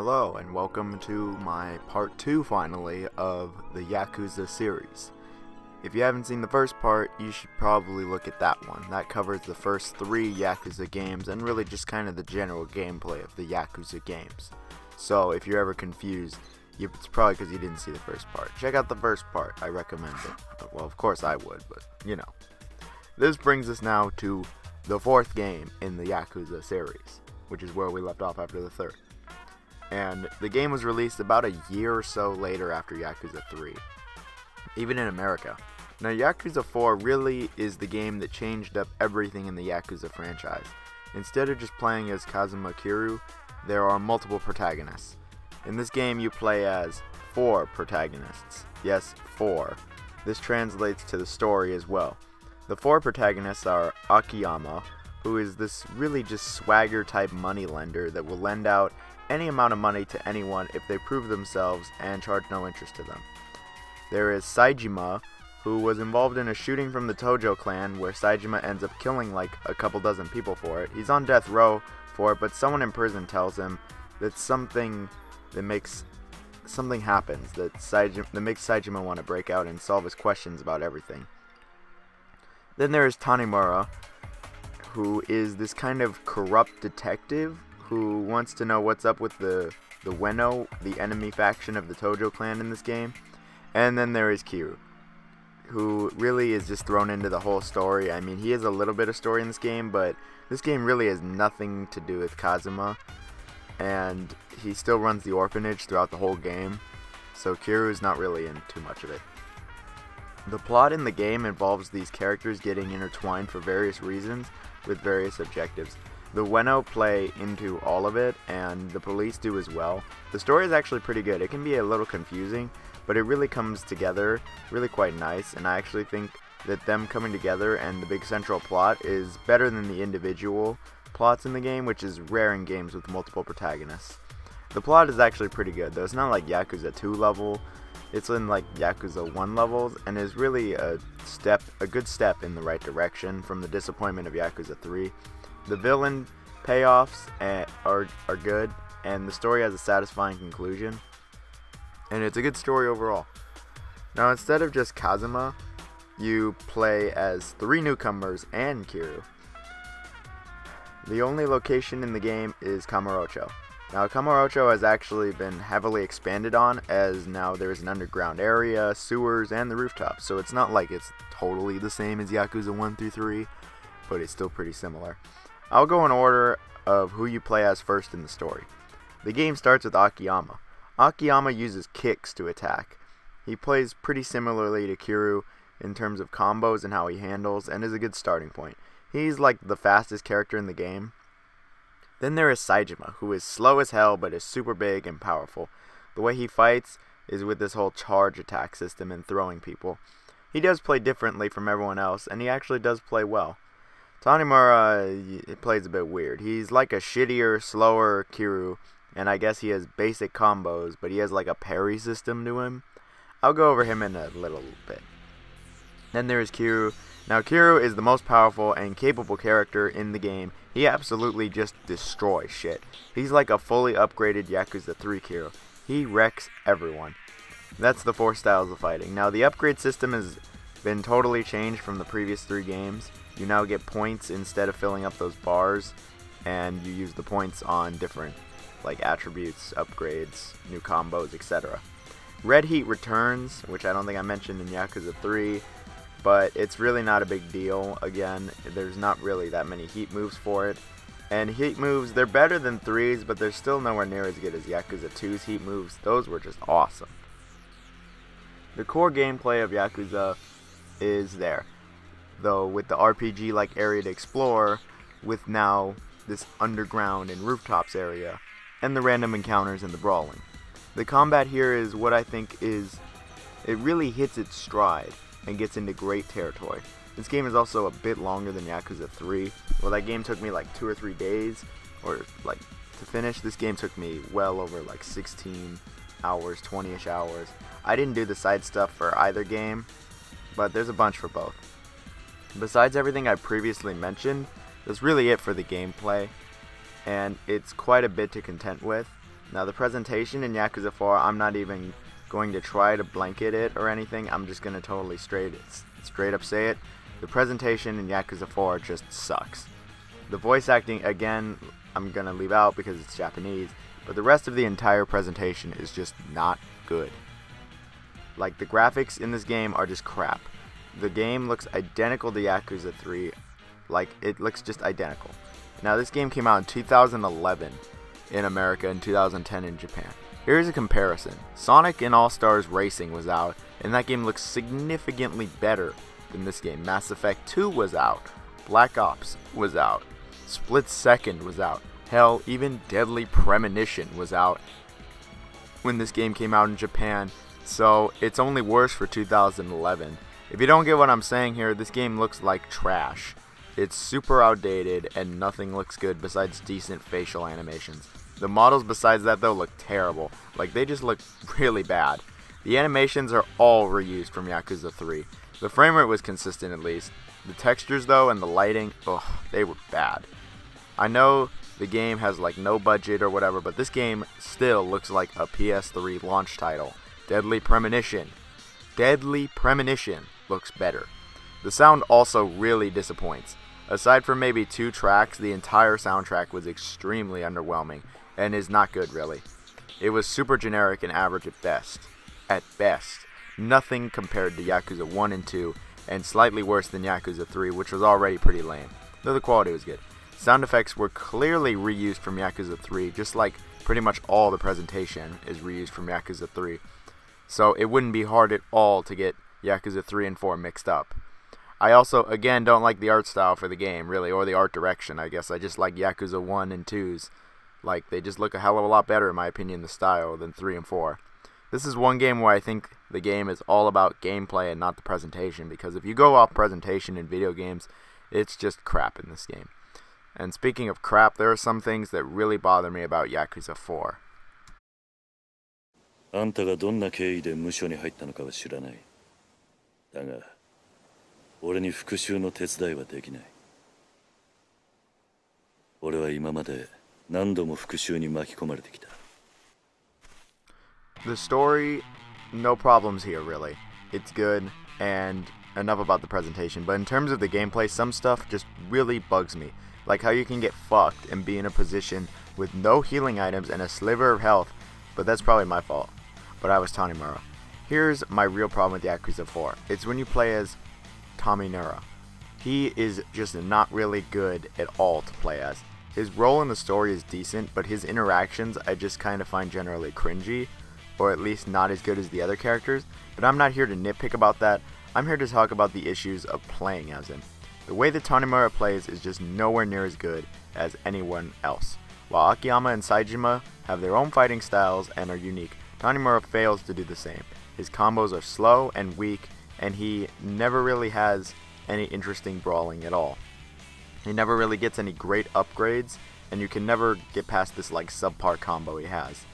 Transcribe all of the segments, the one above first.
Hello and welcome to my part 2 finally of the Yakuza series. If you haven't seen the first part, you should probably look at that one. That covers the first 3 Yakuza games and really just kind of the general gameplay of the Yakuza games. So if you're ever confused, it's probably because you didn't see the first part. Check out the first part, I recommend it. Well, of course I would, but you know. This brings us now to the 4th game in the Yakuza series, which is where we left off after the 3rd. And the game was released about a year or so later after Yakuza 3, even in America. Now Yakuza 4 really is the game that changed up everything in the Yakuza franchise. Instead of just playing as Kazuma Kiryu, there are multiple protagonists. In this game you play as 4 protagonists. Yes, 4. This translates to the story as well. The 4 protagonists are Akiyama, who is this really just swagger type moneylender that will lend out any amount of money to anyone if they prove themselves and charge no interest to them. There is Saejima, who was involved in a shooting from the Tojo clan where Saejima ends up killing like a couple dozen people for it. He's on death row for it, but someone in prison tells him that something happens that makes Saejima want to break out and solve his questions about everything. Then there is Tanimura, who is this kind of corrupt detective who wants to know what's up with the Ueno, the enemy faction of the Tojo clan in this game. And then there is Kiryu, who really is just thrown into the whole story. I mean, he has a little bit of story in this game, but this game really has nothing to do with Kazuma, and he still runs the orphanage throughout the whole game, so Kiryu is not really in too much of it. The plot in the game involves these characters getting intertwined for various reasons with various objectives. The Ueno play into all of it, and the police do as well. The story is actually pretty good. It can be a little confusing, but it really comes together really quite nice, and I actually think that them coming together and the big central plot is better than the individual plots in the game, which is rare in games with multiple protagonists. The plot is actually pretty good, though. It's not like Yakuza 2 level. It's in like Yakuza 1 levels, and is really a good step in the right direction from the disappointment of Yakuza 3. The villain payoffs are good, and the story has a satisfying conclusion, and it's a good story overall. Now instead of just Kazuma, you play as 3 newcomers and Kiryu. The only location in the game is Kamurocho. Now Kamurocho has actually been heavily expanded on, as now there's an underground area, sewers, and the rooftops, so it's not like it's totally the same as Yakuza 1 through 3, but it's still pretty similar. I'll go in order of who you play as first in the story. The game starts with Akiyama. Akiyama uses kicks to attack. He plays pretty similarly to Kiryu in terms of combos and how he handles, and is a good starting point. He's like the fastest character in the game. Then there is Saejima, who is slow as hell but is super big and powerful. The way he fights is with this whole charge attack system and throwing people. He does play differently from everyone else, and he actually does play well. Tanimura plays a bit weird. He's like a shittier, slower Kiryu, and I guess he has basic combos, but he has like a parry system to him. I'll go over him in a little bit. Then there is Kiryu. Now Kiryu is the most powerful and capable character in the game. He absolutely just destroys shit. He's like a fully upgraded Yakuza 3 Kiryu. He wrecks everyone. That's the 4 styles of fighting. Now the upgrade system has been totally changed from the previous 3 games. You now get points instead of filling up those bars, and you use the points on different like attributes, upgrades, new combos, etc. Red Heat returns, which I don't think I mentioned in Yakuza 3, but it's really not a big deal. Again, there's not really that many heat moves for it. And heat moves, they're better than 3's, but they're still nowhere near as good as Yakuza 2's heat moves. Those were just awesome. The core gameplay of Yakuza is there, though with the RPG-like area to explore, with now this underground and rooftops area, and the random encounters and the brawling. The combat here is what I think is, it really hits its stride and gets into great territory. This game is also a bit longer than Yakuza 3. Well, that game took me like 2 or 3 days, or like to finish. This game took me well over like 16 hours, 20-ish hours. I didn't do the side stuff for either game, but there's a bunch for both. Besides everything I previously mentioned, that's really it for the gameplay, and it's quite a bit to contend with. Now the presentation in Yakuza 4, I'm not even going to try to blanket it or anything. I'm just going to totally straight up say it. The presentation in Yakuza 4 just sucks. The voice acting, again, I'm going to leave out because it's Japanese, but the rest of the entire presentation is just not good. Like, the graphics in this game are just crap. The game looks identical to Yakuza 3. Like, it looks just identical. Now, this game came out in 2011 in America and 2010 in Japan. Here's a comparison. Sonic and All-Stars Racing was out, and that game looks significantly better than this game. Mass Effect 2 was out. Black Ops was out. Split Second was out. Hell, even Deadly Premonition was out when this game came out in Japan. So, it's only worse for 2011. If you don't get what I'm saying here, this game looks like trash. It's super outdated and nothing looks good besides decent facial animations. The models besides that though look terrible. Like, they just look really bad. The animations are all reused from Yakuza 3. The frame rate was consistent at least. The textures though and the lighting, they were bad. I know the game has like no budget or whatever, but this game still looks like a PS3 launch title. Deadly Premonition. Deadly Premonition looks better. The sound also really disappoints. Aside from maybe 2 tracks, the entire soundtrack was extremely underwhelming and is not good really. It was super generic and average at best. At best. Nothing compared to Yakuza 1 and 2, and slightly worse than Yakuza 3, which was already pretty lame, though the quality was good. Sound effects were clearly reused from Yakuza 3, just like pretty much all the presentation is reused from Yakuza 3. So it wouldn't be hard at all to get Yakuza 3 and 4 mixed up. I also, again, don't like the art style for the game, really, or the art direction, I guess. I just like Yakuza 1 and 2's. Like, they just look a hell of a lot better, in my opinion, the style, than 3 and 4. This is one game where I think the game is all about gameplay and not the presentation, because if you go off presentation in video games, it's just crap in this game. And speaking of crap, there are some things that really bother me about Yakuza 4. あんたがどんな経緯で無所に入ったのかは知らない。だが、俺に復讐の手伝いはできない。俺は今まで何度も復讐に巻き込まれてきた。The story, no problems here really. It's good, and enough about the presentation. But in terms of the gameplay, some stuff just really bugs me. Like how you can get fucked and be in a position with no healing items and a sliver of health, but that's probably my fault. But I was Tanimura. Here's my real problem with Yakuza 4. It's when you play as Taminura. He is just not really good at all to play as. His role in the story is decent, but his interactions I just kind of find generally cringy, or at least not as good as the other characters. But I'm not here to nitpick about that. I'm here to talk about the issues of playing as him. The way that Tanimura plays is just nowhere near as good as anyone else. While Akiyama and Saejima have their own fighting styles and are unique, Tanimura fails to do the same. His combos are slow and weak, and he never really has any interesting brawling at all. He never really gets any great upgrades, and you can never get past this like subpar combo he has.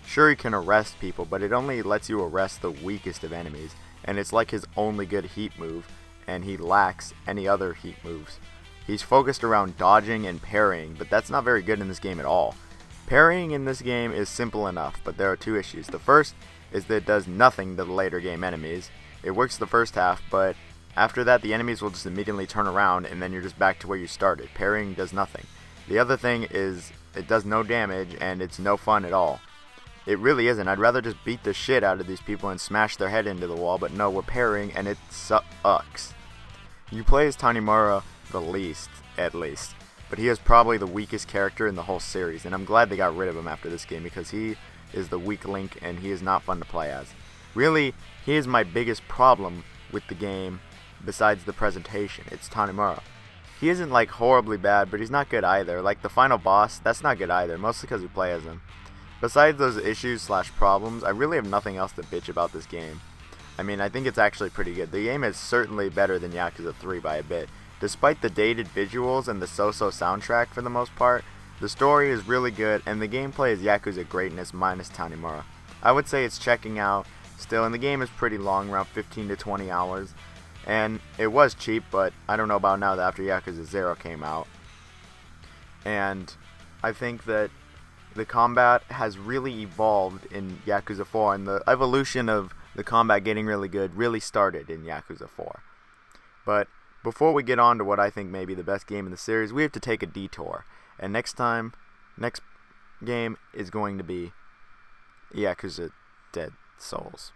Sure, he can arrest people, but it only lets you arrest the weakest of enemies, and it's like his only good heat move, and he lacks any other heat moves. He's focused around dodging and parrying, but that's not very good in this game at all. Parrying in this game is simple enough, but there are 2 issues. The first is that it does nothing to the later game enemies. It works the first half, but after that the enemies will just immediately turn around and then you're just back to where you started. Parrying does nothing. The other thing is it does no damage and it's no fun at all. It really isn't. I'd rather just beat the shit out of these people and smash their head into the wall, but no, we're parrying and it sucks. You play as Tanimura the least, at least. But he is probably the weakest character in the whole series, and I'm glad they got rid of him after this game because he is the weak link and he is not fun to play as. Really, he is my biggest problem with the game besides the presentation. It's Tanimura. He isn't like horribly bad, but he's not good either. Like the final boss, that's not good either, mostly because we play as him. Besides those issues / problems, I really have nothing else to bitch about this game. I mean, I think it's actually pretty good. The game is certainly better than Yakuza 3 by a bit. Despite the dated visuals and the so-so soundtrack for the most part, the story is really good and the gameplay is Yakuza greatness minus Tanimura. I would say it's checking out still, and the game is pretty long, around 15 to 20 hours. And it was cheap, but I don't know about now that after Yakuza Zero came out. And I think that the combat has really evolved in Yakuza 4, and the evolution of the combat getting really good really started in Yakuza 4. But before we get on to what I think may be the best game in the series, we have to take a detour. And next game is going to be Yakuza Dead Souls.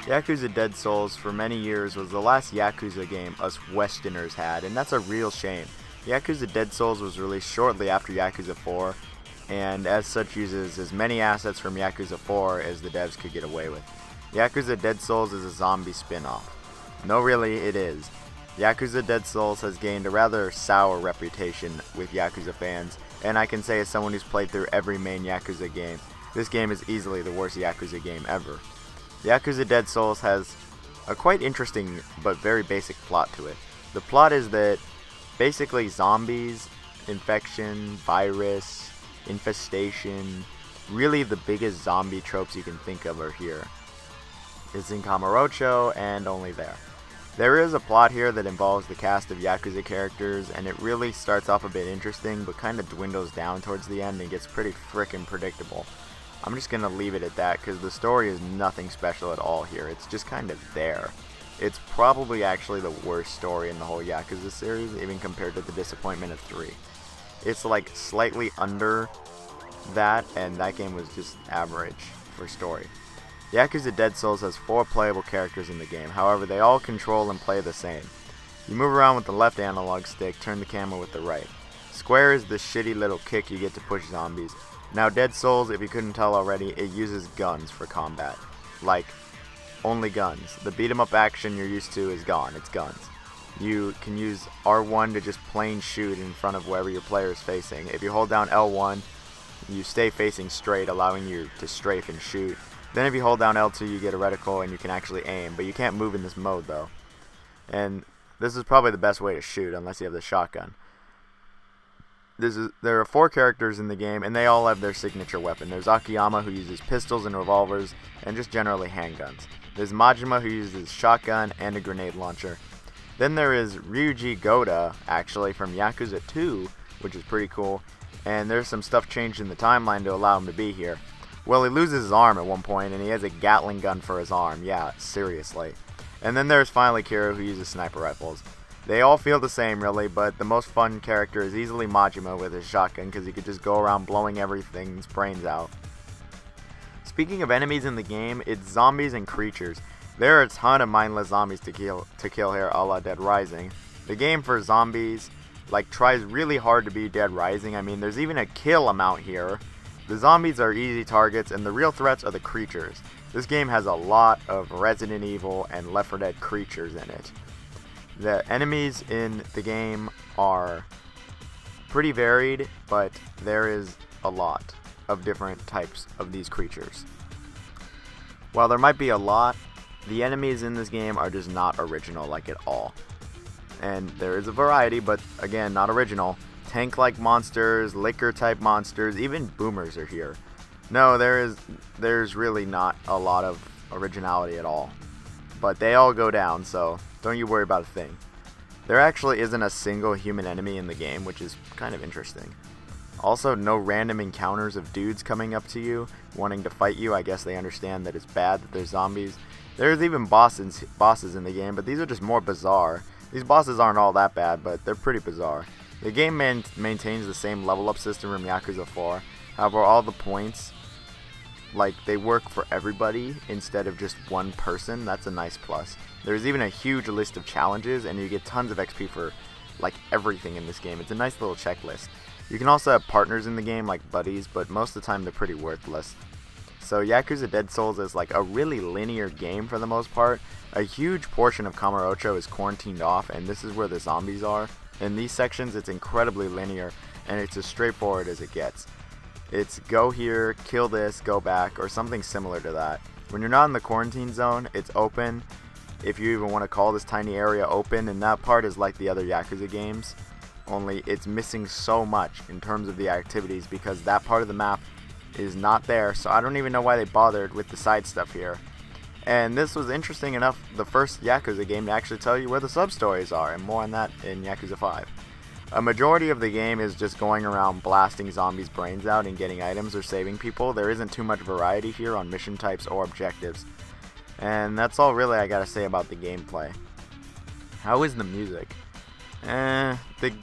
Yakuza Dead Souls for many years was the last Yakuza game us Westerners had, and that's a real shame. Yakuza Dead Souls was released shortly after Yakuza 4, and as such uses as many assets from Yakuza 4 as the devs could get away with. Yakuza Dead Souls is a zombie spin-off. No, really, it is. Yakuza Dead Souls has gained a rather sour reputation with Yakuza fans, and I can say as someone who's played through every main Yakuza game, this game is easily the worst Yakuza game ever. Yakuza Dead Souls has a quite interesting but very basic plot to it. The plot is that basically zombies, infection, virus, infestation, really the biggest zombie tropes you can think of are here. It's in Kamurocho and only there. There is a plot here that involves the cast of Yakuza characters, and it really starts off a bit interesting but kind of dwindles down towards the end and gets pretty frickin' predictable. I'm just going to leave it at that because the story is nothing special at all here. It's just kind of there. It's probably actually the worst story in the whole Yakuza series, even compared to the disappointment of 3. It's like slightly under that, and that game was just average for story. Yakuza Dead Souls has 4 playable characters in the game, however they all control and play the same. You move around with the left analog stick, turn the camera with the right. Square is the shitty little kick you get to push zombies. Now Dead Souls, if you couldn't tell already, it uses guns for combat. Like, only guns. The beat 'em up action you're used to is gone, it's guns. You can use R1 to just plain shoot in front of wherever your player is facing. If you hold down L1, you stay facing straight, allowing you to strafe and shoot. Then if you hold down L2, you get a reticle and you can actually aim, but you can't move in this mode though. And this is probably the best way to shoot, unless you have the shotgun. There are 4 characters in the game, and they all have their signature weapon. There's Akiyama, who uses pistols and revolvers, and just generally handguns. There's Majima, who uses shotgun and a grenade launcher. Then there is Ryuji Goda, actually, from Yakuza 2, which is pretty cool, and there's some stuff changed in the timeline to allow him to be here. Well, he loses his arm at one point, and he has a Gatling gun for his arm. Yeah, seriously. And then there's finally Kira, who uses sniper rifles. They all feel the same, really, but the most fun character is easily Majima with his shotgun, because he could just go around blowing everything's brains out. Speaking of enemies in the game, it's zombies and creatures. There are a ton of mindless zombies to kill here, a la Dead Rising. The game for zombies, tries really hard to be Dead Rising. I mean, there's even a kill amount here. The zombies are easy targets, and the real threats are the creatures. This game has a lot of Resident Evil and Left 4 Dead creatures in it. The enemies in the game are pretty varied, but there is a lot of different types of these creatures. While there might be a lot, the enemies in this game are just not original at all. And there is a variety, but again, not original. Tank-like monsters, liquor-type monsters, even boomers are here. No, there's really not a lot of originality at all. But they all go down, so don't you worry about a thing. There actually isn't a single human enemy in the game, which is kind of interesting. Also, no random encounters of dudes coming up to you, wanting to fight you. I guess they understand that it's bad that there's zombies. There's even bosses in the game, but these are just more bizarre. These bosses aren't all that bad, but they're pretty bizarre. The game maintains the same level up system from Yakuza 4. However, all the points, they work for everybody instead of just one person. That's a nice plus. There's even a huge list of challenges, and you get tons of XP for everything in this game. It's a nice little checklist. You can also have partners in the game, like buddies, but most of the time they're pretty worthless. So Yakuza Dead Souls is a really linear game for the most part. A huge portion of Kamurocho is quarantined off, and this is where the zombies are. In these sections, it's incredibly linear, and it's as straightforward as it gets. It's go here, kill this, go back, or something similar to that. When you're not in the quarantine zone, it's open, if you even want to call this tiny area open, and that part is like the other Yakuza games, only it's missing so much in terms of the activities because that part of the map is not there, so I don't even know why they bothered with the side stuff here. And this was interesting enough, the first Yakuza game to actually tell you where the sub-stories are, and more on that in Yakuza 5. A majority of the game is just going around blasting zombies' brains out and getting items or saving people. There isn't too much variety here on mission types or objectives. And that's all really I gotta say about the gameplay. How is the music?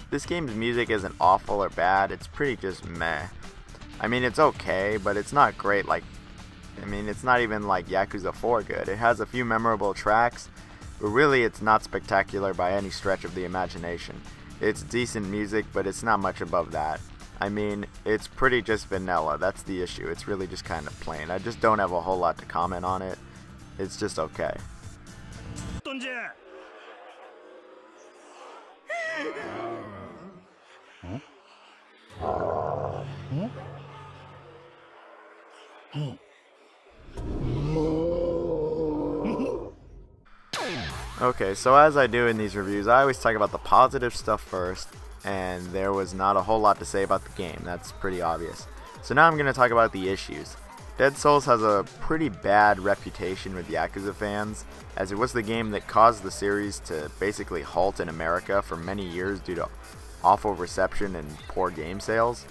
This game's music isn't awful or bad, it's pretty just meh. I mean, it's okay, but it's not great it's not even like Yakuza 4 good. It has a few memorable tracks, but really it's not spectacular by any stretch of the imagination. It's decent music, but it's not much above that. I mean, it's pretty just vanilla, that's the issue. It's really just kind of plain. I just don't have a whole lot to comment on it. It's just okay. Okay, so as I do in these reviews, I always talk about the positive stuff first, and there was not a whole lot to say about the game. That's pretty obvious. So now I'm going to talk about the issues. Dead Souls has a pretty bad reputation with Yakuza fans, as it was the game that caused the series to basically halt in America for many years due to awful reception and poor game sales.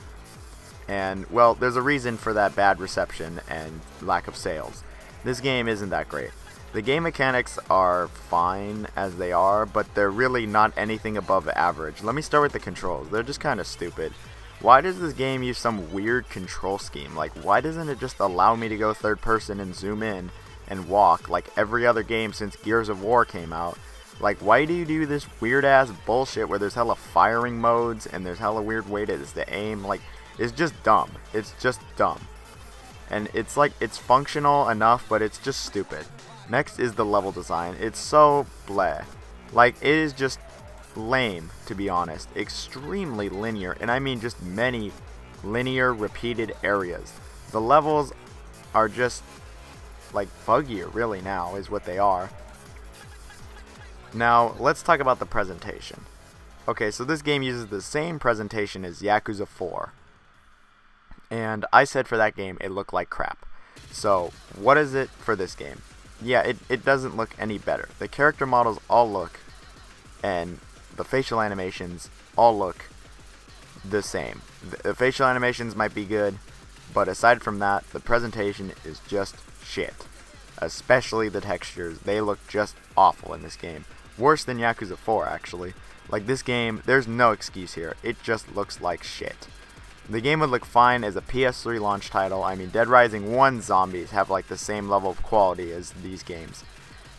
And, well, there's a reason for that bad reception and lack of sales. This game isn't that great. The game mechanics are fine as they are, but they're really not anything above average. Let me start with the controls. They're just kind of stupid. Why does this game use some weird control scheme? Like, why doesn't it just allow me to go third person and zoom in and walk like every other game since Gears of War came out? Like, why do you do this weird ass bullshit where there's hella firing modes and there's hella weird ways to aim? Like, it's just dumb. It's just dumb. And it's like, it's functional enough, but it's just stupid. Next is the level design. It's so bleh. Like, it is just lame, to be honest. Extremely linear, and I mean just many linear repeated areas. The levels are just like buggier really now is what they are. Now let's talk about the presentation. Okay, so this game uses the same presentation as Yakuza 4, and I said for that game it looked like crap. So what is it for this game? Yeah, it doesn't look any better. The character models all look, and the facial animations all look the same. The facial animations might be good, but aside from that, the presentation is just shit. Especially the textures. They look just awful in this game. Worse than Yakuza 4, actually. Like, this game, there's no excuse here. It just looks like shit. The game would look fine as a PS3 launch title. I mean, Dead Rising 1 zombies have like the same level of quality as these games.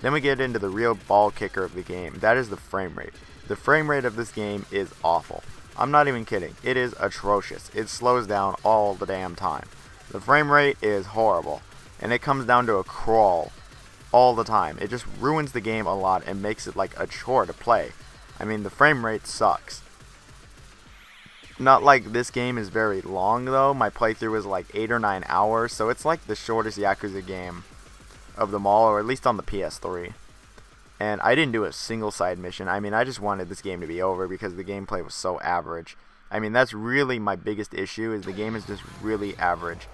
Then we get into the real ball kicker of the game. That is the frame rate. The frame rate of this game is awful. I'm not even kidding. It is atrocious. It slows down all the damn time. The frame rate is horrible, and it comes down to a crawl all the time. It just ruins the game a lot and makes it like a chore to play. I mean, the frame rate sucks. Not like this game is very long though. My playthrough was like 8 or 9 hours, so it's like the shortest Yakuza game of them all, or at least on the PS3. And I didn't do a single side mission. I mean, I just wanted this game to be over because the gameplay was so average. I mean, that's really my biggest issue, is the game is just really average.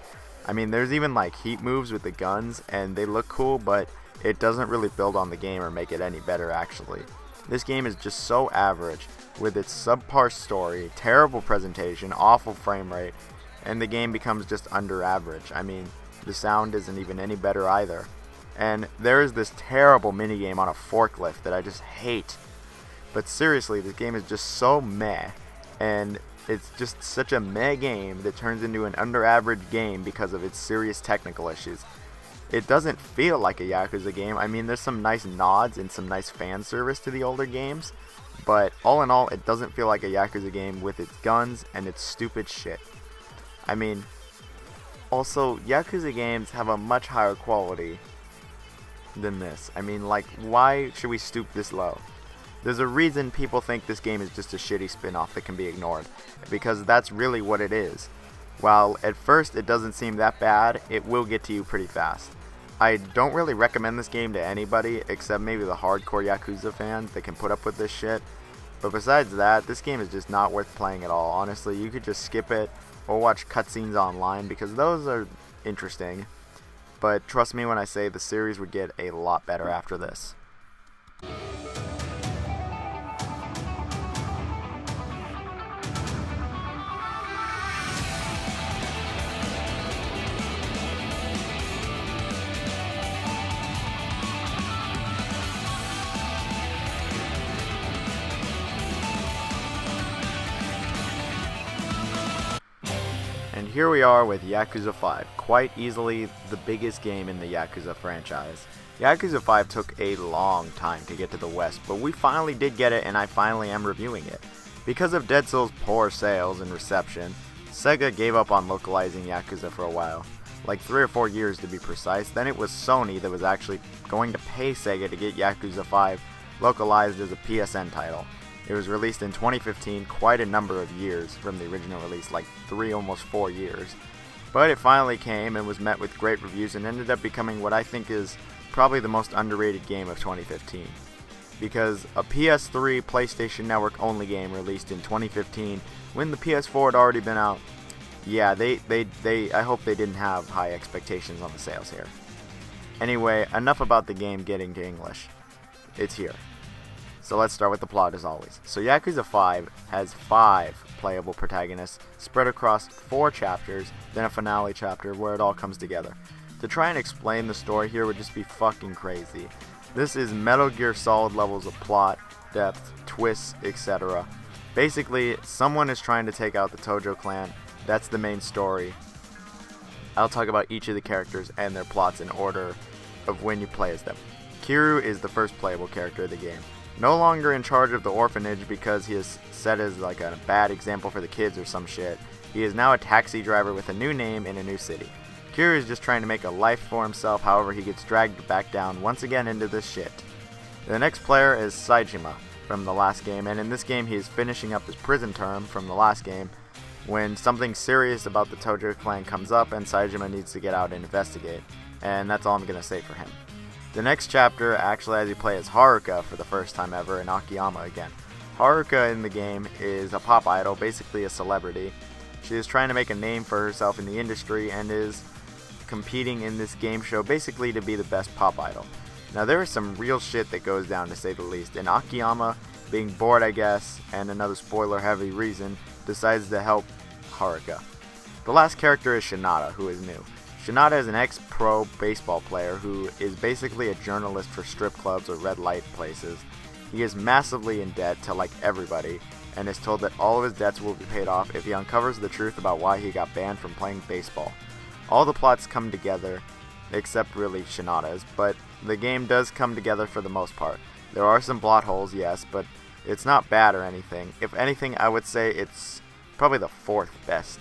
I mean, there's even like heat moves with the guns, and they look cool, but it doesn't really build on the game or make it any better actually. This game is just so average, with its subpar story, terrible presentation, awful frame rate, and the game becomes just under average. I mean, the sound isn't even any better either. And there is this terrible minigame on a forklift that I just hate. But seriously, this game is just so meh, and it's just such a meh game that turns into an under average game because of its serious technical issues. It doesn't feel like a Yakuza game. I mean, there's some nice nods and some nice fan service to the older games, but all in all, it doesn't feel like a Yakuza game with its guns and its stupid shit. I mean, also, Yakuza games have a much higher quality than this. I mean, like, why should we stoop this low? There's a reason people think this game is just a shitty spin-off that can be ignored, because that's really what it is. While at first it doesn't seem that bad, it will get to you pretty fast. I don't really recommend this game to anybody except maybe the hardcore Yakuza fans that can put up with this shit. But besides that, this game is just not worth playing at all. Honestly, you could just skip it or watch cutscenes online because those are interesting. But trust me when I say the series would get a lot better after this. And here we are with Yakuza 5, quite easily the biggest game in the Yakuza franchise. Yakuza 5 took a long time to get to the West, but we finally did get it and I finally am reviewing it. Because of Dead Cell's poor sales and reception, Sega gave up on localizing Yakuza for a while. Like 3 or 4 years to be precise. Then it was Sony that was actually going to pay Sega to get Yakuza 5 localized as a PSN title. It was released in 2015, quite a number of years from the original release, like 3, almost 4 years. But it finally came and was met with great reviews and ended up becoming what I think is probably the most underrated game of 2015. Because a PS3 PlayStation Network only game released in 2015 when the PS4 had already been out, yeah, I hope they didn't have high expectations on the sales here. Anyway, enough about the game getting to English. It's here. So let's start with the plot as always. So Yakuza 5 has 5 playable protagonists spread across 4 chapters, then a finale chapter where it all comes together. To try and explain the story here would just be fucking crazy. This is Metal Gear Solid levels of plot, depth, twists, etc. Basically, someone is trying to take out the Tojo clan. That's the main story. I'll talk about each of the characters and their plots in order of when you play as them. Kiryu is the first playable character of the game. No longer in charge of the orphanage because he is set as like a bad example for the kids or some shit. He is now a taxi driver with a new name in a new city. Kiryu is just trying to make a life for himself, however he gets dragged back down once again into this shit. The next player is Saejima from the last game, and in this game he is finishing up his prison term from the last game when something serious about the Tojo clan comes up and Saejima needs to get out and investigate. And that's all I'm going to say for him. The next chapter actually has you play as Haruka for the first time ever in Akiyama again. Haruka in the game is a pop idol, basically a celebrity. She is trying to make a name for herself in the industry and is competing in this game show basically to be the best pop idol. Now there is some real shit that goes down to say the least, and Akiyama, being bored I guess, and another spoiler heavy reason, decides to help Haruka. The last character is Shinada, who is new. Shinada is an ex-pro baseball player who is basically a journalist for strip clubs or red light places. He is massively in debt to like everybody, and is told that all of his debts will be paid off if he uncovers the truth about why he got banned from playing baseball. All the plots come together, except really Shinada's, but the game does come together for the most part. There are some plot holes, yes, but it's not bad or anything. If anything, I would say it's probably the 4th best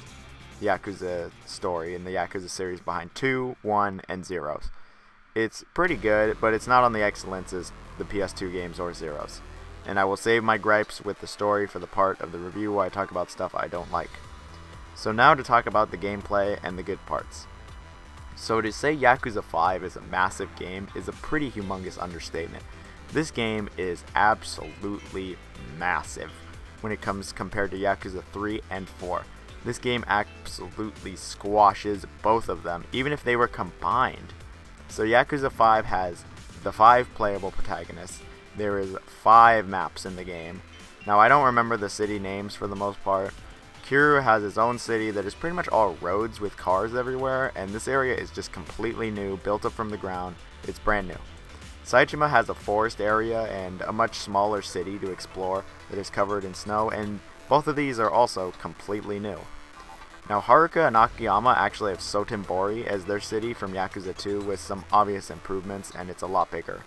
Yakuza story in the Yakuza series behind 2, 1, and Zero's. It's pretty good, but it's not on the excellence as the PS2 games or Zero's. And I will save my gripes with the story for the part of the review where I talk about stuff I don't like. So now to talk about the gameplay and the good parts. So to say Yakuza 5 is a massive game is a pretty humongous understatement. This game is absolutely massive when it comes compared to Yakuza 3 and 4. This game absolutely squashes both of them, even if they were combined. So Yakuza 5 has the 5 playable protagonists. There is 5 maps in the game. Now I don't remember the city names for the most part. Kiryu has his own city that is pretty much all roads with cars everywhere, and this area is just completely new, built up from the ground. It's brand new. Saejima has a forest area and a much smaller city to explore that is covered in snow, and both of these are also completely new. Now Haruka and Akiyama actually have Sotenbori as their city from Yakuza 2 with some obvious improvements, and it's a lot bigger.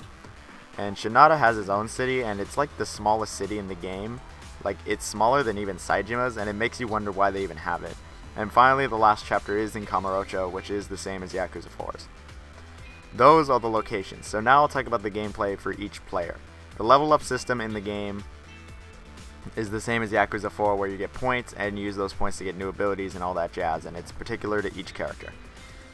And Shinada has his own city, and it's like the smallest city in the game. Like, it's smaller than even Saejima's, and it makes you wonder why they even have it. And finally, the last chapter is in Kamurocho, which is the same as Yakuza 4's. Those are the locations. So now I'll talk about the gameplay for each player. The level up system in the game is the same as Yakuza 4, where you get points and use those points to get new abilities and all that jazz, and it's particular to each character.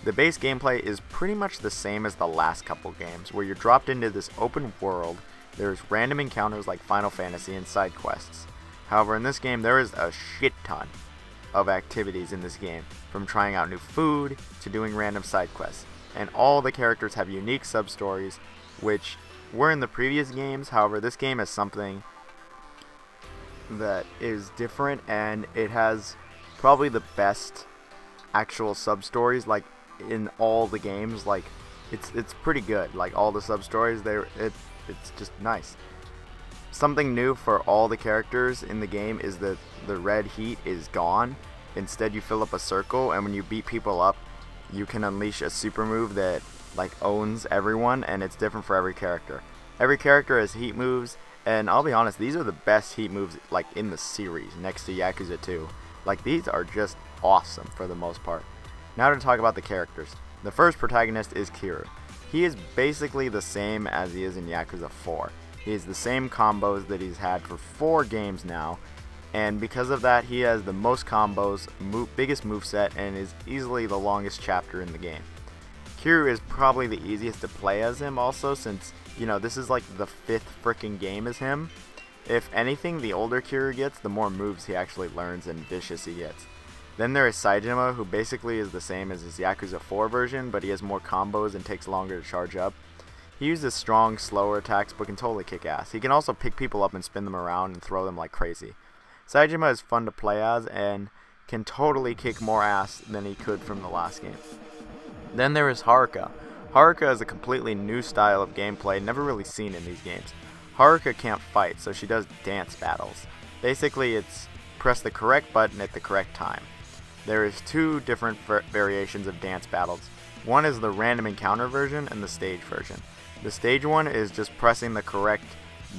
The base gameplay is pretty much the same as the last couple games, where you're dropped into this open world. There's random encounters like Final Fantasy and side quests. However, in this game there is a shit ton of activities in this game, from trying out new food to doing random side quests. And all the characters have unique sub-stories, which were in the previous games. However, this game has something that is different, and it has probably the best actual sub-stories, like, in all the games. Like, it's pretty good. Like, all the sub-stories, it's just nice. Something new for all the characters in the game is that the red heat is gone. Instead, you fill up a circle, and when you beat people up, you can unleash a super move that like owns everyone, and it's different for every character. Every character has heat moves, and I'll be honest, these are the best heat moves like in the series, next to Yakuza 2. Like, these are just awesome for the most part. Now to talk about the characters. The first protagonist is Kiryu. He is basically the same as he is in Yakuza 4. He has the same combos that he's had for 4 games now, and because of that, he has the most combos, biggest moveset, and is easily the longest chapter in the game. Kiryu is probably the easiest to play as him also, since, you know, this is like the 5th freaking game as him. If anything, the older Kiryu gets, the more moves he actually learns and vicious he gets. Then there is Saejima, who basically is the same as his Yakuza 4 version, but he has more combos and takes longer to charge up. He uses strong, slower attacks, but can totally kick ass. He can also pick people up and spin them around and throw them like crazy. Saejima is fun to play as and can totally kick more ass than he could from the last game. Then there is Haruka. Haruka is a completely new style of gameplay never really seen in these games. Haruka can't fight, so she does dance battles. Basically, it's press the correct button at the correct time. There is 2 different variations of dance battles. One is the random encounter version and the stage version. The stage one is just pressing the correct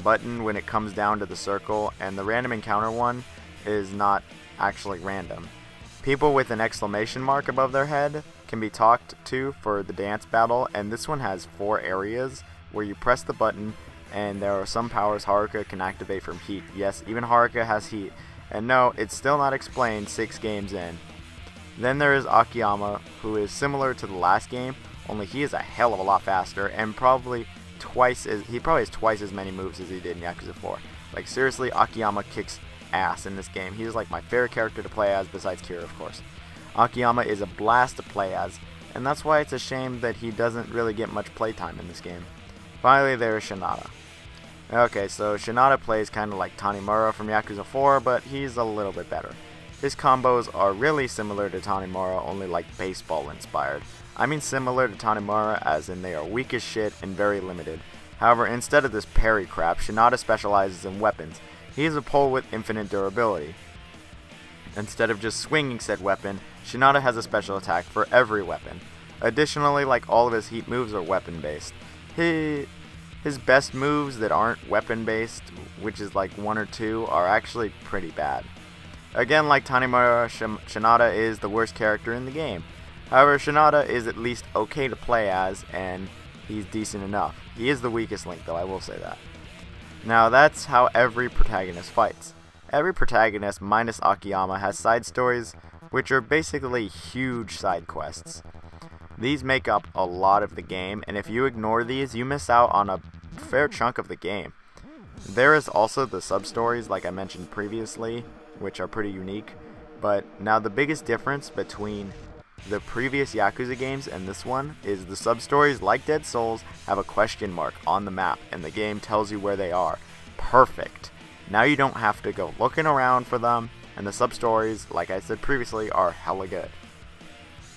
button when it comes down to the circle, and the random encounter one is not actually random. People with an exclamation mark above their head can be talked to for the dance battle, and this one has 4 areas where you press the button, and there are some powers Haruka can activate from heat. Yes, even Haruka has heat, and no, it's still not explained 6 games in. Then there is Akiyama, who is similar to the last game, only he is a hell of a lot faster, and he probably has twice as many moves as he did in Yakuza 4. Like, seriously, Akiyama kicks ass in this game. He is like my favorite character to play as, besides Kiryu, of course. Akiyama is a blast to play as, and that's why it's a shame that he doesn't really get much playtime in this game. Finally, there is Shinada. Okay, so Shinada plays kind of like Tanimura from Yakuza 4, but he's a little bit better. His combos are really similar to Tanimura, only like baseball inspired. I mean similar to Tanimura as in they are weak as shit and very limited. However, instead of this parry crap, Shinada specializes in weapons. He is a pole with infinite durability. Instead of just swinging said weapon, Shinada has a special attack for every weapon. Additionally, like all of his heat moves are weapon based. His best moves that aren't weapon based, which is like 1 or 2, are actually pretty bad. Again, like Tanimura, Shinada is the worst character in the game. However, Shinada is at least okay to play as, and he's decent enough. He is the weakest link though, I will say that. Now that's how every protagonist fights. Every protagonist, minus Akiyama, has side stories, which are basically huge side quests. These make up a lot of the game, and if you ignore these, you miss out on a fair chunk of the game. There is also the sub-stories, like I mentioned previously, which are pretty unique, but now the biggest difference between the previous Yakuza games and this one is the sub-stories, like Dead Souls, have a question mark on the map, and the game tells you where they are. Perfect. Now you don't have to go looking around for them, and the sub-stories, like I said previously, are hella good.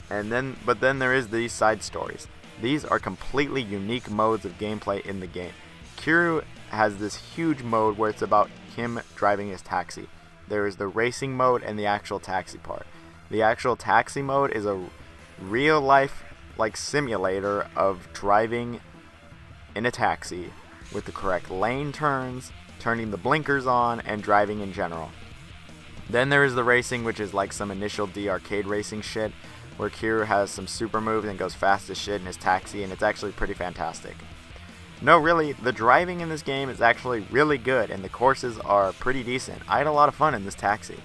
But then there is these side stories. These are completely unique modes of gameplay in the game. Kiryu has this huge mode where it's about him driving his taxi. There is the racing mode and the actual taxi part. The actual taxi mode is a real life like simulator of driving in a taxi with the correct lane turns, turning the blinkers on, and driving in general. Then there is the racing, which is like some initial D arcade racing shit, where Kiryu has some super moves and goes fast as shit in his taxi, and it's actually pretty fantastic. No, really, the driving in this game is actually really good, and the courses are pretty decent. I had a lot of fun in this taxi.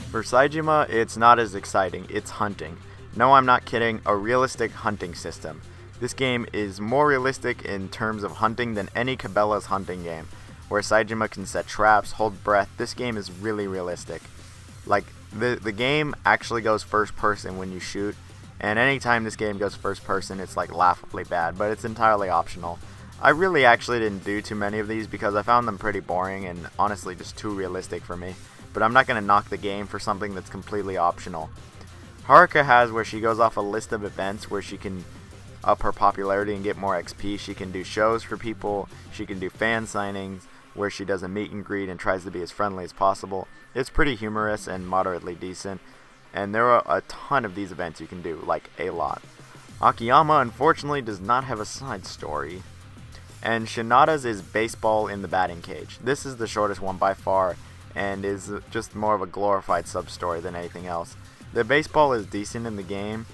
For Saejima, it's not as exciting, it's hunting. No, I'm not kidding, a realistic hunting system. This game is more realistic in terms of hunting than any Cabela's hunting game, where Saejima can set traps, hold breath. This game is really realistic. Like, the game actually goes first person when you shoot, and anytime this game goes first person, it's like laughably bad, but it's entirely optional. I really actually didn't do too many of these because I found them pretty boring and honestly just too realistic for me, but I'm not going to knock the game for something that's completely optional. Haruka has where she goes off a list of events where she can up her popularity and get more XP. She can do shows for people, she can do fan signings where she does a meet and greet and tries to be as friendly as possible. It's pretty humorous and moderately decent, and there are a ton of these events you can do, like a lot. Akiyama unfortunately does not have a side story, and Shinada's is baseball in the batting cage. This is the shortest one by far and is just more of a glorified sub-story than anything else. The baseball is decent in the game,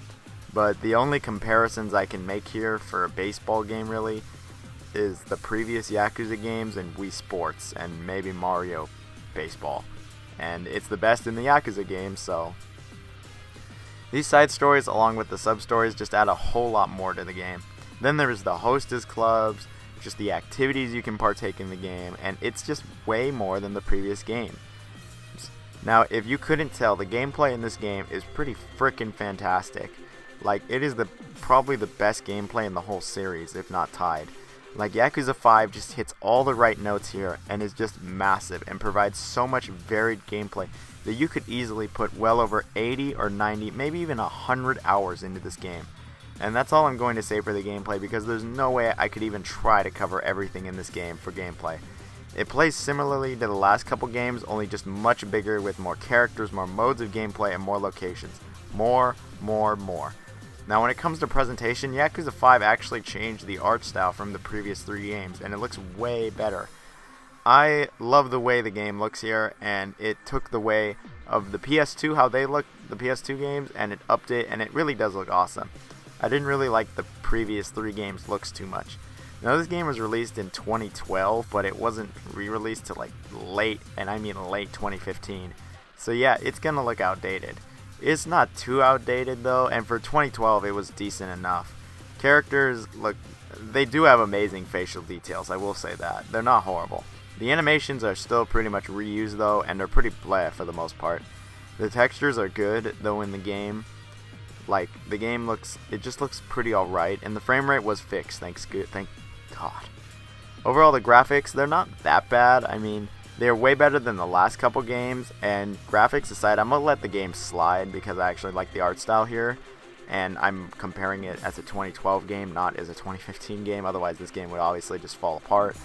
but the only comparisons I can make here for a baseball game really is the previous Yakuza games and Wii Sports and maybe Mario Baseball. And it's the best in the Yakuza games, so these side stories along with the sub-stories just add a whole lot more to the game. Then there's the hostess clubs, just the activities you can partake in the game, and it's just way more than the previous game. Now, if you couldn't tell, the gameplay in this game is pretty freaking fantastic. Like, it is probably the best gameplay in the whole series, if not tied. Like, Yakuza 5 just hits all the right notes here and is just massive and provides so much varied gameplay that you could easily put well over 80 or 90, maybe even 100 hours into this game. And that's all I'm going to say for the gameplay because there's no way I could even try to cover everything in this game for gameplay. It plays similarly to the last couple games, only just much bigger with more characters, more modes of gameplay, and more locations. More. Now when it comes to presentation, Yakuza 5 actually changed the art style from the previous 3 games, and it looks way better. I love the way the game looks here, and it took the way of the PS2, how they look, the PS2 games, and it upped it, and it really does look awesome. I didn't really like the previous 3 games' looks too much. Now this game was released in 2012, but it wasn't re-released till like late 2015. So yeah, it's gonna look outdated. It's not too outdated though, and for 2012 it was decent enough. Characters they do have amazing facial details, I will say that. They're not horrible. The animations are still pretty much reused though, and they're pretty blah for the most part. The textures are good though in the game. Like, the game just looks pretty alright, and the frame rate was fixed, thank God. Overall, the graphics, they're not that bad. I mean, they're way better than the last couple games, and graphics aside, I'm going to let the game slide because I actually like the art style here, and I'm comparing it as a 2012 game, not as a 2015 game, otherwise this game would obviously just fall apart.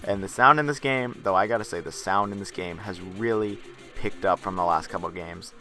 And the sound in this game, though I gotta say, the sound in this game has really picked up from the last couple games.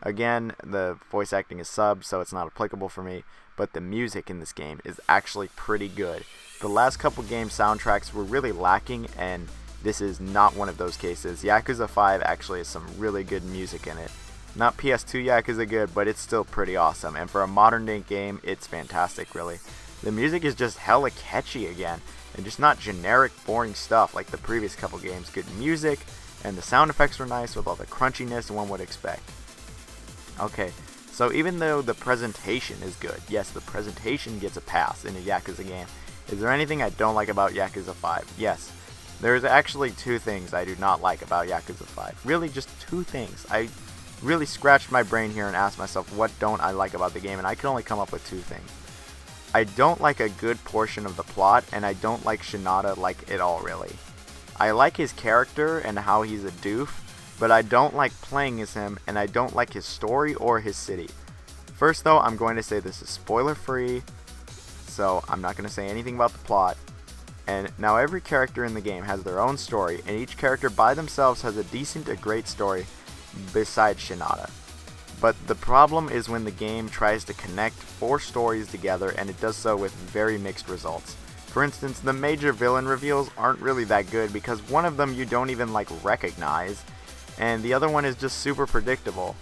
Again, the voice acting is subbed, so it's not applicable for me, but the music in this game is actually pretty good. The last couple game soundtracks were really lacking, and this is not one of those cases. Yakuza 5 actually has some really good music in it. Not PS2 Yakuza good, but it's still pretty awesome, and for a modern day game, it's fantastic really. The music is just hella catchy again, and just not generic boring stuff like the previous couple games. Good music, and the sound effects were nice with all the crunchiness one would expect. Okay, so even though the presentation is good, yes, the presentation gets a pass in a Yakuza game. Is there anything I don't like about Yakuza 5? Yes. There's actually 2 things I do not like about Yakuza 5. Really, just 2 things. I really scratched my brain here and asked myself, what don't I like about the game? And I can only come up with 2 things. I don't like a good portion of the plot, and I don't like Shinada like at all, really. I like his character and how he's a doof, but I don't like playing as him, and I don't like his story or his city. First though, I'm going to say this is spoiler free, so I'm not going to say anything about the plot. And now every character in the game has their own story, and each character by themselves has a decent to great story besides Shinada. But the problem is when the game tries to connect 4 stories together, and it does so with very mixed results. For instance, the major villain reveals aren't really that good because one of them you don't even recognize, and the other one is just super predictable.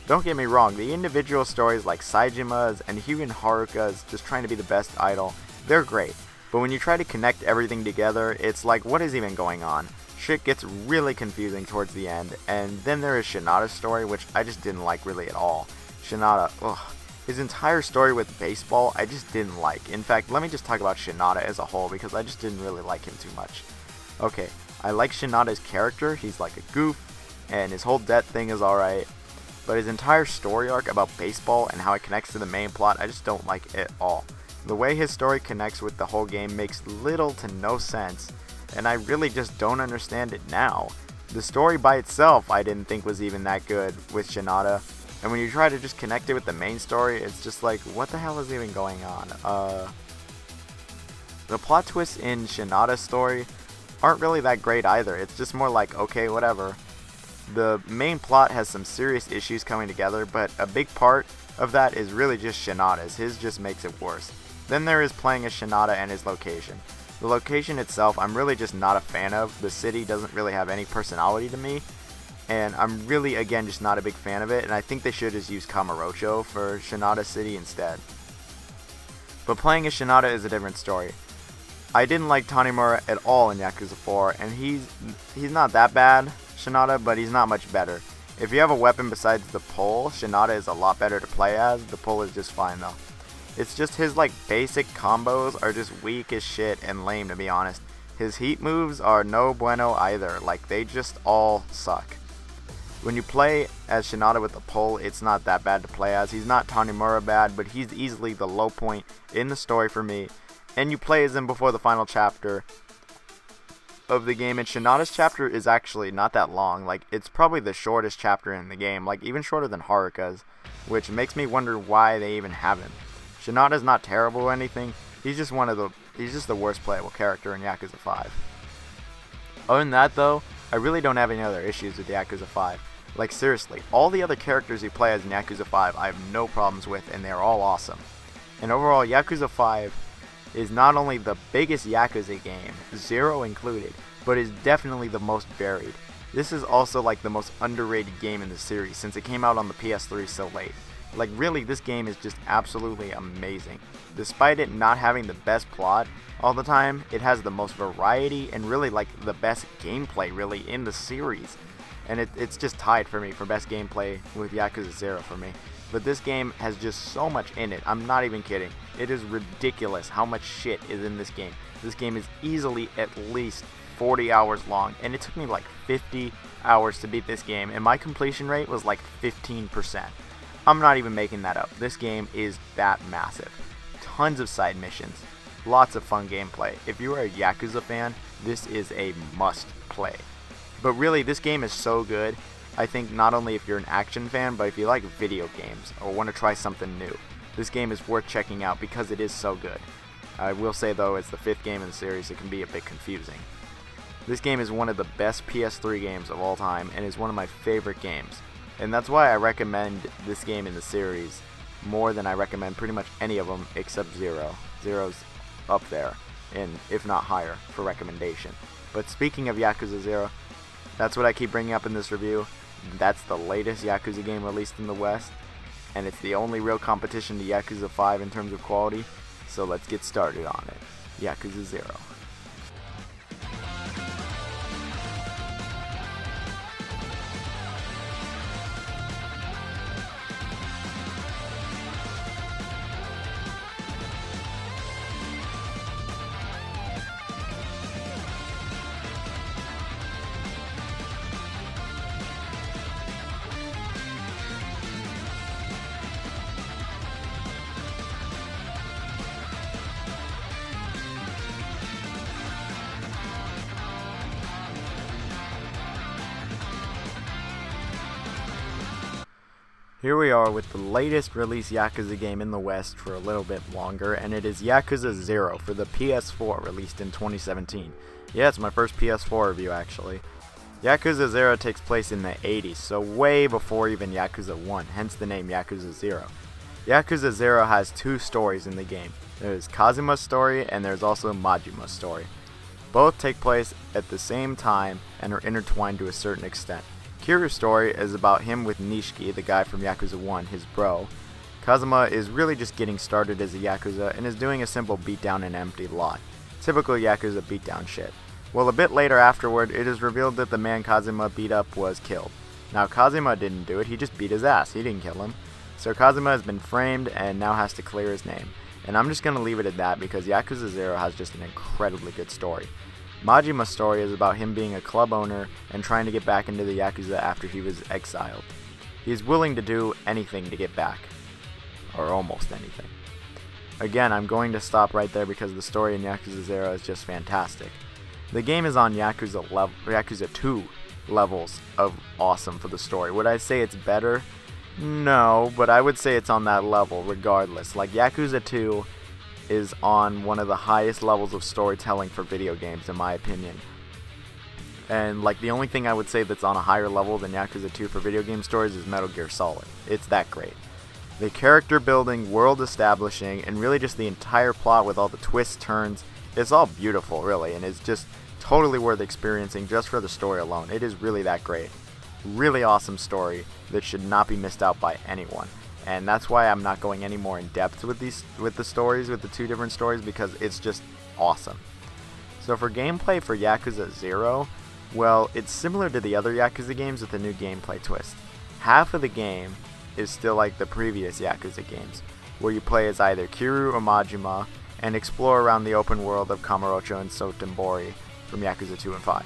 Don't get me wrong, the individual stories like Saejima's and even Haruka's just trying to be the best idol, they're great. But when you try to connect everything together, it's like, what is even going on? shit gets really confusing towards the end, and then there is Shinada's story, which I just didn't like really at all. Shinada, ugh. His entire story with baseball, I just didn't like. In fact, let me just talk about Shinada as a whole, because I just didn't really like him too much. Okay, I like Shinada's character, he's like a goof, and his whole debt thing is alright, but his entire story arc about baseball and how it connects to the main plot, I just don't like at all. The way his story connects with the whole game makes little to no sense, and I really just don't understand it now. The story by itself I didn't think was even that good with Shinada, and when you try to just connect it with the main story, it's just like, what the hell is even going on? The plot twists in Shinada's story aren't really that great either. It's just more like, okay, whatever. The main plot has some serious issues coming together, but a big part of that is really just Shinada's. His just makes it worse. Then there is playing as Shinada and his location. The location itself, I'm really just not a fan of. The city doesn't really have any personality to me, and I'm really, again, just not a big fan of it, and I think they should just use Kamurocho for Shinada City instead. But playing as Shinada is a different story. I didn't like Tanimura at all in Yakuza 4, and he's not that bad, Shinada, but he's not much better. If you have a weapon besides the pole, Shinada is a lot better to play as. The pole is just fine though. It's just his like basic combos are just weak as shit and lame, to be honest. His heat moves are no bueno either, like they just all suck. When you play as Shinada with the pole, it's not that bad to play as. He's not Tanimura bad, but he's easily the low point in the story for me. And you play as him before the final chapter of the game, and Shinada's chapter is actually not that long. Like, it's probably the shortest chapter in the game, like even shorter than Haruka's, which makes me wonder why they even have him. Shinada's not terrible or anything. He's just the worst playable character in Yakuza 5. Other than that though, I really don't have any other issues with Yakuza 5. Like seriously, all the other characters you play as in Yakuza 5 I have no problems with, and they're all awesome. And overall, Yakuza 5 is not only the biggest Yakuza game, Zero included, but is definitely the most varied. This is also like the most underrated game in the series since it came out on the PS3 so late. Like really, this game is just absolutely amazing. Despite it not having the best plot all the time, it has the most variety and really like the best gameplay really in the series. And it's just tied for me for best gameplay with Yakuza 0 for me. But this game has just so much in it, I'm not even kidding. It is ridiculous how much shit is in this game. This game is easily at least 40 hours long, and it took me like 50 hours to beat this game, and my completion rate was like 15%. I'm not even making that up. This game is that massive. Tons of side missions, lots of fun gameplay. If you are a Yakuza fan, this is a must play. But really, this game is so good, I think not only if you're an action fan, but if you like video games or want to try something new, this game is worth checking out because it is so good. I will say though, it's the 5th game in the series, it can be a bit confusing. This game is one of the best PS3 games of all time and is one of my favorite games. And that's why I recommend this game in the series more than I recommend pretty much any of them except Zero. Zero's up there, and if not higher, for recommendation. But speaking of Yakuza 0, that's what I keep bringing up in this review. That's the latest Yakuza game released in the West, and it's the only real competition to Yakuza 5 in terms of quality, so let's get started on it. Yakuza 0. Here we are with the latest released Yakuza game in the West for a little bit longer, and it is Yakuza Zero for the PS4, released in 2017. Yeah, it's my first PS4 review actually. Yakuza Zero takes place in the 80s, so way before even Yakuza 1, hence the name Yakuza Zero. Yakuza Zero has 2 stories in the game. There's Kazuma's story, and there's also Majima's story. Both take place at the same time and are intertwined to a certain extent. Kiryu's story is about him with Nishiki, the guy from Yakuza 1, his bro. Kazuma is really just getting started as a Yakuza and is doing a simple beatdown in an empty lot. Typical Yakuza beatdown shit. Well, a bit later afterward, it is revealed that the man Kazuma beat up was killed. Now, Kazuma didn't do it, he just beat his ass, he didn't kill him. So Kazuma has been framed and now has to clear his name. And I'm just going to leave it at that because Yakuza 0 has just an incredibly good story. Majima's story is about him being a club owner and trying to get back into the Yakuza after he was exiled. He is willing to do anything to get back. Or almost anything. Again, I'm going to stop right there because the story in Yakuza 0 is just fantastic. The game is on Yakuza 2 levels of awesome for the story. Would I say it's better? No, but I would say it's on that level regardless. Like, Yakuza 2 is on one of the highest levels of storytelling for video games in my opinion. And like, the only thing I would say that's on a higher level than Yakuza 2 for video game stories is Metal Gear Solid. It's that great. The character building, world establishing, and really just the entire plot with all the twists, turns, it's all beautiful really, and it's just totally worth experiencing just for the story alone. It is really that great. Really awesome story that should not be missed out by anyone. And that's why I'm not going any more in depth with the two different stories, because it's just awesome. So for gameplay for Yakuza 0, well, it's similar to the other Yakuza games with a new gameplay twist. Half of the game is still like the previous Yakuza games, where you play as either Kiryu or Majima and explore around the open world of Kamurocho and Sotenbori from Yakuza 2 and 5.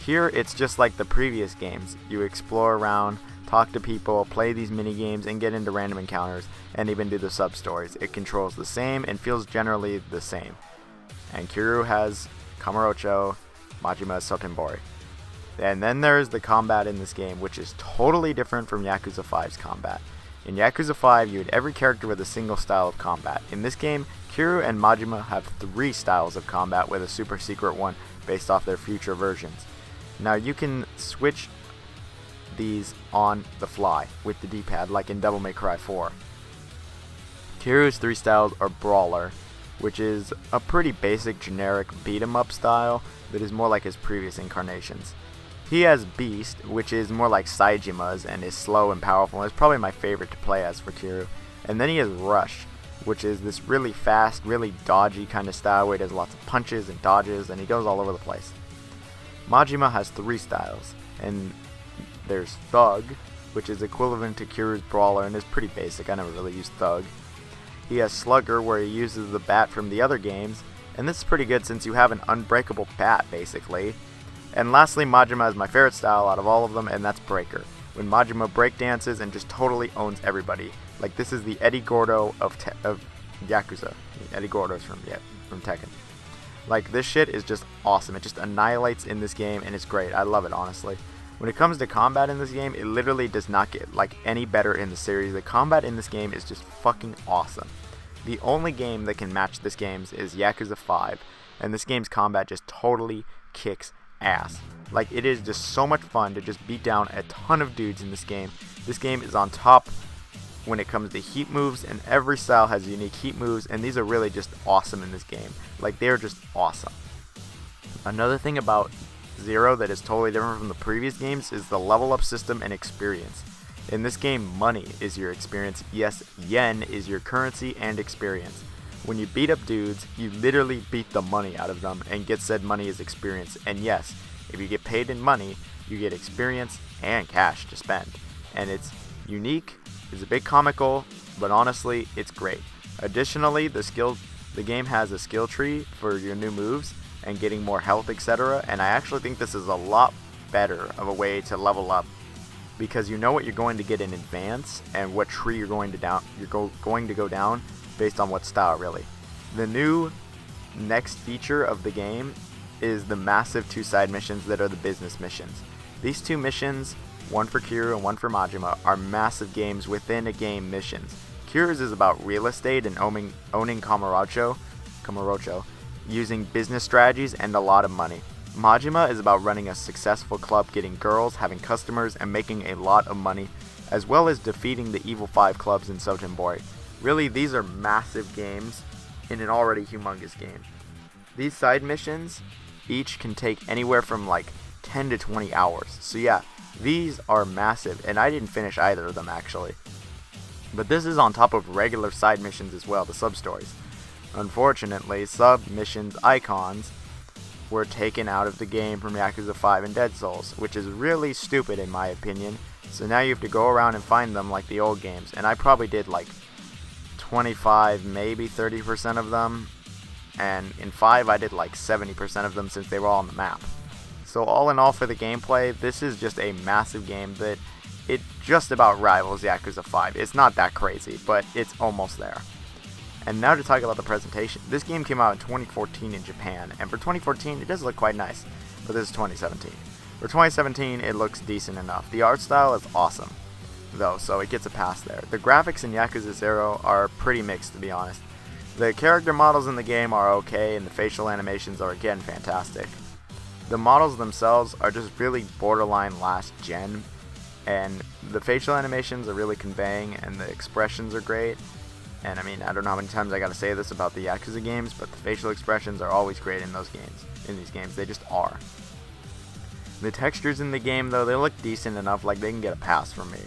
Here, it's just like the previous games. You explore around, talk to people, play these mini games, and get into random encounters, and even do the sub-stories. It controls the same and feels generally the same. And Kiryu has Kamurocho, Majima has Sotenbori. And then there's the combat in this game, which is totally different from Yakuza 5's combat. In Yakuza 5, you had every character with a single style of combat. In this game, Kiryu and Majima have 3 styles of combat, with a super secret one based off their future versions. Now you can switch these on the fly with the D-pad, like in Devil May Cry 4. Kiryu's 3 styles are Brawler, which is a pretty basic generic beat-em-up style that is more like his previous incarnations. He has Beast, which is more like Saijima's and is slow and powerful, and is probably my favorite to play as for Kiryu. And then he has Rush, which is this really fast, really dodgy kind of style where he does lots of punches and dodges, and he goes all over the place. Majima has 3 styles, and there's Thug, which is equivalent to Kiryu's Brawler and is pretty basic. I never really used Thug. He has Slugger, where he uses the bat from the other games, and this is pretty good since you have an unbreakable bat basically. And lastly, Majima is my favorite style out of all of them, and that's Breaker, when Majima breakdances and just totally owns everybody. Like, this is the Eddie Gordo of Yakuza. Eddie Gordo's from Tekken. Like, this shit is just awesome. It just annihilates in this game, and it's great. I love it, honestly. When it comes to combat in this game, it literally does not get like any better in the series. The combat in this game is just fucking awesome. The only game that can match this game's is Yakuza 5, and this game's combat just totally kicks ass. Like, it is just so much fun to just beat down a ton of dudes in this game. This game is on top when it comes to heat moves, and every style has unique heat moves, and these are really just awesome in this game. Like, they're just awesome. Another thing about Zero that is totally different from the previous games is the level up system and experience. In this game, money is your experience. Yes, yen is your currency and experience. When you beat up dudes, you literally beat the money out of them and get said money as experience. And yes, if you get paid in money, you get experience and cash to spend. And it's unique, it's a bit comical, but honestly, it's great. Additionally, the game has a skill tree for your new moves and getting more health, etc. And I actually think this is a lot better of a way to level up, because you know what you're going to get in advance and what tree you're going to go down based on what style, really. The new next feature of the game is the massive 2 side missions that are the business missions. These 2 missions, one for Kiryu and one for Majima, are massive games within a game missions. Kiryu's is about real estate and owning Kamurocho, using business strategies and a lot of money. Majima is about running a successful club, getting girls, having customers, and making a lot of money, as well as defeating the evil 5 clubs in Sotenbori. Really, these are massive games in an already humongous game. These side missions each can take anywhere from like 10 to 20 hours. So yeah, these are massive, and I didn't finish either of them actually. But this is on top of regular side missions as well, the sub-stories. Unfortunately, sub-missions icons were taken out of the game from Yakuza 5 and Dead Souls, which is really stupid in my opinion. So now you have to go around and find them like the old games, and I probably did like 25, maybe 30% of them, and in 5 I did like 70% of them since they were all on the map. So all in all for the gameplay, this is just a massive game that it just about rivals Yakuza 5. It's not that crazy, but it's almost there. And now to talk about the presentation. This game came out in 2014 in Japan, and for 2014 it does look quite nice, but this is 2017. For 2017 it looks decent enough. The art style is awesome, though, so it gets a pass there. The graphics in Yakuza 0 are pretty mixed, to be honest. The character models in the game are okay, and the facial animations are again fantastic. The models themselves are just really borderline last gen, and the facial animations are really conveying, and the expressions are great. And I mean, I don't know how many times I gotta say this about the Yakuza games, but the facial expressions are always great in those games. In these games, they just are. The textures in the game, though, they look decent enough, like they can get a pass from me.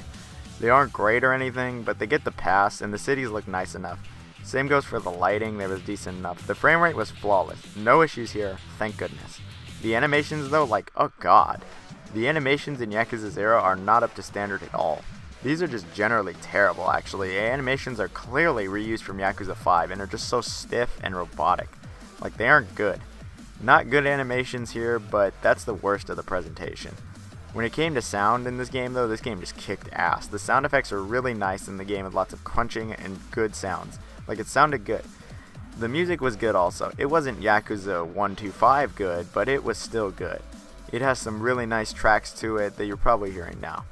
They aren't great or anything, but they get the pass, and the cities look nice enough. Same goes for the lighting, they was decent enough. The frame rate was flawless. No issues here, thank goodness. The animations, though, like, oh god. The animations in Yakuza 0 are not up to standard at all. These are just generally terrible, actually. The animations are clearly reused from Yakuza 5 and are just so stiff and robotic. Like, they aren't good. Not good animations here, but that's the worst of the presentation. When it came to sound in this game, though, this game just kicked ass. The sound effects are really nice in the game with lots of crunching and good sounds. Like, it sounded good. The music was good also. It wasn't Yakuza 1, 2, 5 good, but it was still good. It has some really nice tracks to it that you're probably hearing now.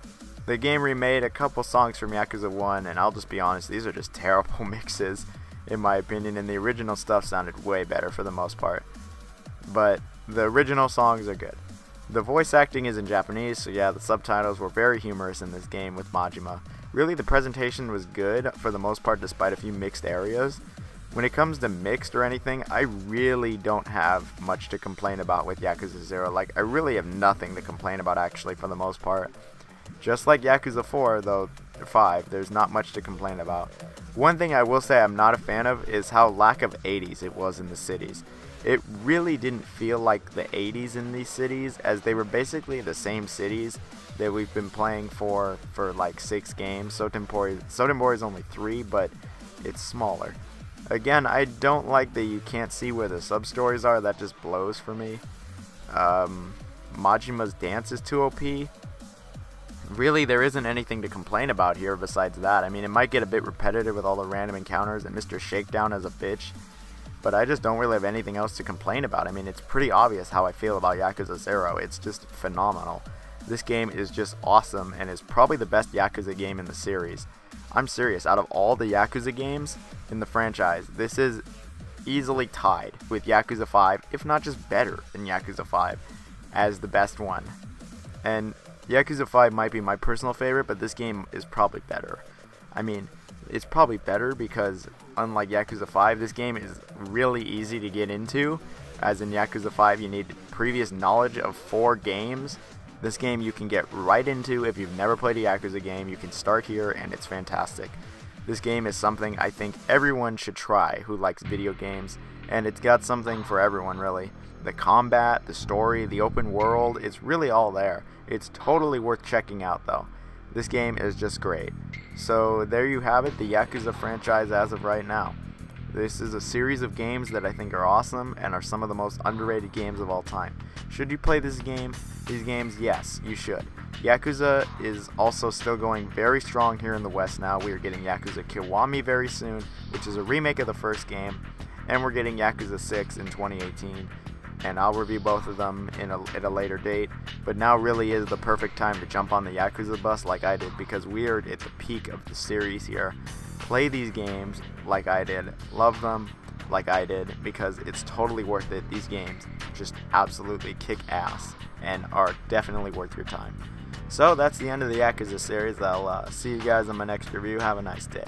The game remade a couple songs from Yakuza 1, and I'll just be honest, these are just terrible mixes, in my opinion, and the original stuff sounded way better for the most part. But the original songs are good. The voice acting is in Japanese, so yeah, the subtitles were very humorous in this game with Majima. Really, the presentation was good for the most part, despite a few mixed areas. When it comes to mixed or anything, I really don't have much to complain about with Yakuza 0. Like, I really have nothing to complain about, actually, for the most part. Just like Yakuza 4, though, 5, there's not much to complain about. One thing I will say I'm not a fan of is how lack of 80s it was in the cities. It really didn't feel like the 80s in these cities, as they were basically the same cities that we've been playing for like 6 games. Sotenbori is only 3, but it's smaller. Again, I don't like that you can't see where the sub-stories are. That just blows for me. Majima's dance is too OP. Really, there isn't anything to complain about here besides that. I mean, it might get a bit repetitive with all the random encounters and Mr. Shakedown as a bitch, but I just don't really have anything else to complain about. I mean, it's pretty obvious how I feel about Yakuza 0. It's just phenomenal. This game is just awesome and is probably the best Yakuza game in the series. I'm serious, out of all the Yakuza games in the franchise, this is easily tied with Yakuza 5, if not just better than Yakuza 5, as the best one. And Yakuza 5 might be my personal favorite, but this game is probably better. I mean, it's probably better because, unlike Yakuza 5, this game is really easy to get into. As in Yakuza 5, you need previous knowledge of 4 games. This game you can get right into if you've never played a Yakuza game. You can start here, and it's fantastic. This game is something I think everyone should try who likes video games, and it's got something for everyone, really. The combat, the story, the open world, it's really all there. It's totally worth checking out, though. This game is just great. So there you have it, the Yakuza franchise as of right now. This is a series of games that I think are awesome and are some of the most underrated games of all time. Should you play these games? Yes, you should. Yakuza is also still going very strong here in the West now. We are getting Yakuza Kiwami very soon, which is a remake of the first game, and we're getting Yakuza 6 in 2018. And I'll review both of them at a later date, but now really is the perfect time to jump on the Yakuza bus like I did, because we are at the peak of the series here. Play these games like I did, love them like I did, because it's totally worth it. These games just absolutely kick ass and are definitely worth your time. So that's the end of the Yakuza series. I'll see you guys in my next review. Have a nice day.